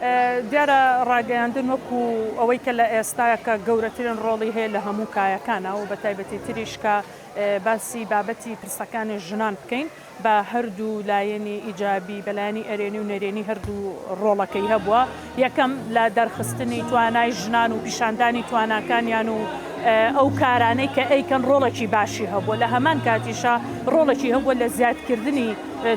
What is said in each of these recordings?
دیارە ڕاگەیاندن وەکو ئەوەی کە لە ئێستاە کە گەورەترین ڕۆڵی هەیە لە هەموو کایەکانە و بە تایبەتی تریش کە باسی بابەتی پرسەکانی ژنان بکەین بە هەردوو لایەنی ئیجابی بەلایانی ئەرێنی و نەرێنی هەردوو ڕۆڵەکەی هەبووە یەکەم لە دەرخستنی توانای ژنان و پیشاندانی تواناکانیان و ئەو کارانەی کە ئەیکەن ڕۆڵێکی باشی هەبووە لە هەمان کاتیشە ڕۆڵێکی هەبووە لە زیادکردنی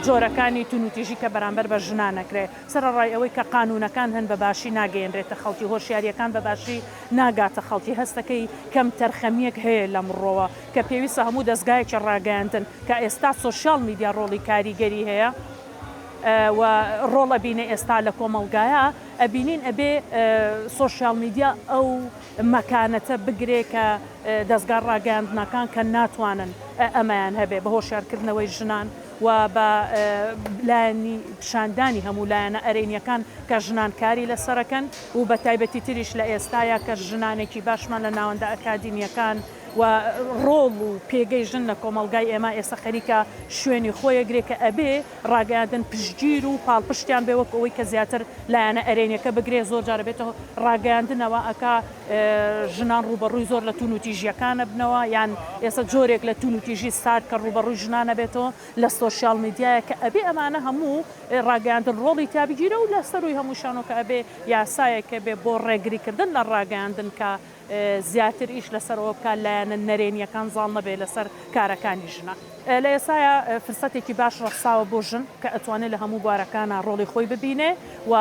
جۆرەکانی تونوتیژی کە بەرامبەر بە ژنانەکرێ سەرڕای ئەوەی کە قانونەکان هەن بە باشی ناگەیەنرێتە خەڵکی هۆشیاریەکان بە باشی ناگاتە خەڵکی هەستەکەی کەم تەرخەمیەک هەیە لە مرۆوە کە پێویستە هەموو دەستگایەکی ڕاگەیاندن کە ئێستا سۆشیال میدیا ڕۆڵی کاریگەری هەیە و ڕۆڵە بینە ئێستا لە کۆمەلگایە ئەبینین ئەبێ سۆشیال میدیا ئەو مەکانەتە بگرێ کە دەستگا ڕاگەیاندنەکان کە ناتوانن ئەمەیان هەبێ بە هۆشیارکردنەوەی ژنان و بە لایەنی پیشاندانی هەموو لایەنە ئەرێنیەکان کە ژنان کاری لەسەرەکەن و بە تایبەتی تریش لە ئێستاە کە ژنانێکی باشمان لە ناوەندە ئەکادیمیەکان و ڕۆڵ و پێگەی ژن لە کۆمەلگای ئێمە ئێستا خەریکە شوێنی خۆیەگرێ کە ئەبێ ڕاگەیاندن پشتگیر و پاڵپشتیان بێ وەک ئەوەی کە زیاتر لایەنە ئەرێنیەکە بگرێ زۆر جارە بێتەوە ڕاگەیاندنەوە ئەکا ژنان ڕوبەڕووی زۆر لە تونوتیژیەکانە بنەوە یان ئێستا جۆرێک لە تونوتیژی سارد کە ڕوبەڕووی ژنانە بێتەوە لە سۆشیال میدیایە کە ئەبێ ئەمانە هەموو ڕاگەیاندن ڕۆڵی تابگیرە و لە سەروی هەموو شانۆکە ئەبێ یاسایەکە بێ بۆ ڕێگریکردن لە ڕاگەیاندن کە زیاتر ئیش لەسەرەوە بکە لایەنە نەرێنیەکان زاڵ نەبێ لەسەر کارەکانی ژنە لە ئێسایە فرسەتێکی باش ڕەساوە بۆ ژن کە ئەتوانێت لە هەموو بوارەکانە ڕۆڵی خۆی ببینێ و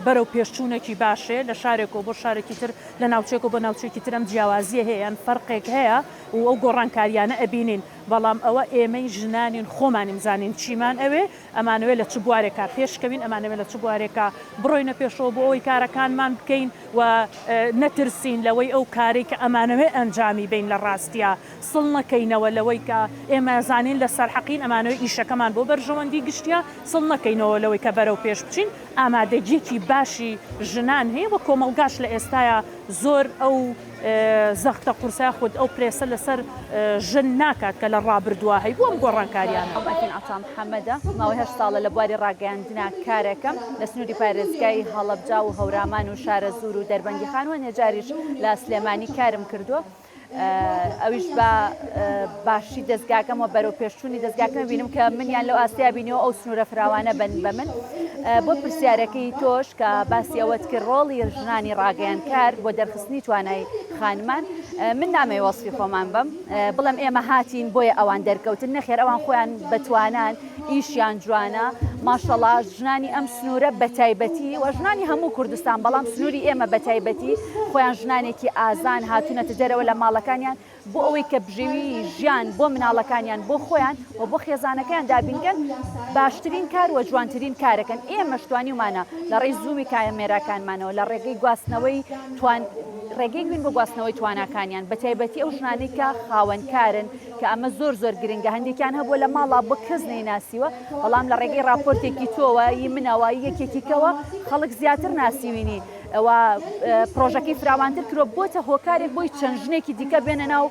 بەرەو پێشچوونێکی باشێ لە شارێک و بۆ شارێکی تر لە ناوچێک و بە ناوچێکی ترم جیاوازیە هەیە یان فەرقێک هەیە و ئەو گۆڕانکاریانە ئەبینین بەڵام ئەوە ئێمەی ژنانین خۆمانیم زانین چیمان ئەوێ ئەمانەوێت لە چ بوارێکا پێشکەوین ئەمانەوێت لە چ بوارێکە بڕۆینە پێشەوە بۆ ئەوەی کارەکانمان بکەین و نەترسین لەوەی ئەو کارێک کە ئەمانەوێت ئەنجامی بین لە ڕاستیە سڵ نەکەینەوە لەوەی کە ئێمە زانین لە سەرحەقین ئەمانەوەی ئیشەکەمان بۆ بەرژەوەندی گشتیا سڵ نەکەینەوە لەوەی کە بەرەو پێش بچین ئامادەجێکی باشی ژنان هەیە وە کۆمەلگاش لە ئێستاە زۆر ئەو زەختە قورسای خودت ئەو پرێسە لەسەر ژن ناکات کە لە ڕابردووە هەی بۆ ئەم گۆڕانکاریانە ئەتین ئاتام محەممەدە ماوەی 8 ساڵە لە بواری ڕاگەیاندنا کارێکم لە سنووری پارێزگای هەڵەبجا و هەورامان و شارە زور و دەربەنگی خانوە نێجاریش لە سلێمانی کارم کردووە ئەویش بە باشی دەستگاکەمەوە بەرەو پێشچوونی دەستگاکەم بینم کە منیان لەو ئاسیا بینەوە ئەو سنوورە فراوانە بن بە من بۆ پرسیارەکەی تۆش کە باسی ئەوەت کرد ڕۆڵی ژنانی ڕاگەیاندکار بۆ دەرخستنی توانای خانمان من نامەوێ وەسفی خۆمان بم بڵێم ئێمە هاتین بۆیە ئەوان دەرکەوتن نەخێر ئەوان خۆیان بەتوانان ئیشیان جوانە ماشەڵا ژنانی ئەم سنوورە بەتایبەتی و ژنانی هەموو کوردستان بەڵام سنووری ئێمە بەتایبەتی خۆیان ژنانێکی ئازان هاتوونەتە دەرەوە لە ماڵەکانیان بۆ ئەوەی کە بژێوی ژیان بۆ مناڵەکانیان بۆ خۆیان و بۆ خێزانەکەیان دابینگەن باشترین کار و جوانترین کارەکەن ئێمە شتوانی ومانە لە ڕێی زوومی کامێراکانمانەوە لە ڕێگەی گواستنەوەی ڕێگەی بین بۆ گواستنەوەی تواناکانیان بە تایبەتی ئەو ژنانەی کە خاوەنکارن کە ئەمە زۆر زۆر گرنگە هەندێکیان هەبووە لە ماڵا بۆ کەس نەیناسیوە بەڵام لە ڕێگەی راپۆرتێکی تۆوە ی منەوە یەکێکیکەوە خەڵک زیاتر ناسیوینی ئەوە پرۆژەکەی فراوانتر کرۆ بۆتە هۆکارێک بۆی چەند ژنێکی دیکە بێنە ناو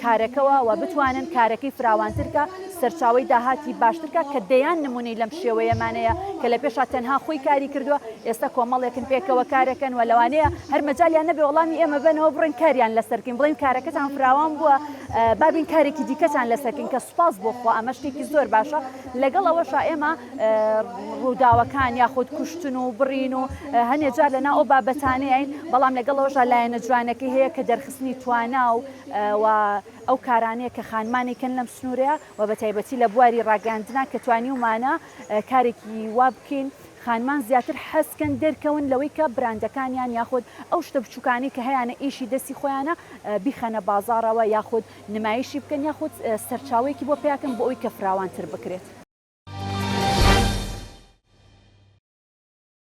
کارەکەەوە و بتوانن کارەکەی فراوانترکە سەرچاوی داهاتی باشترکە کە دەیان نمونەی لەم شێوەیەمانەیە کە لە پێشا تەنها خۆی کاری کردووە ئێستا کۆمەڵێکن پێکەوە کارەکەن و لەوانەیە هەر مەجالیان نەبێ وەڵامی ئێمە بنەوە بڕین کاریان لەسەرکەین بڵین کارەکەتان فراوان بووە بابین کارێکی دیکەتان لەسەرکەین کە سوپاس بۆ خوا ئەمە شتێکی زۆر باشە لەگەڵ ئەوەشا ئێمە ڕووداوەکان یاخود کوشتن و بڕین و هەنێ جار لەنا ئەو بابەتانەیەین بەڵام لەگەڵ ئەوەشا لایەنە جوانەکەی هەیە کە دەرخستنی توانا و ئەو کارانەیە کە خانمانێکن لەم سنوورەیە و بە تایبەتی لە بواری ڕاگەاندنا کە توانی ومانە کارێکی وا بکەین خانمان زیاتر حەسکەن دەرکەون لەوەی کە براندەکانیان یاخود ئەو شتە بچووکانی کە هەیەە ئیشی دەستی خۆیانە بیخەنە بازاڕەوە یاخود نمایشی بکەن یاخود سەرچاوێکی بۆ پیاکەن بۆ ئەوی کە فراوانتر بکرێت.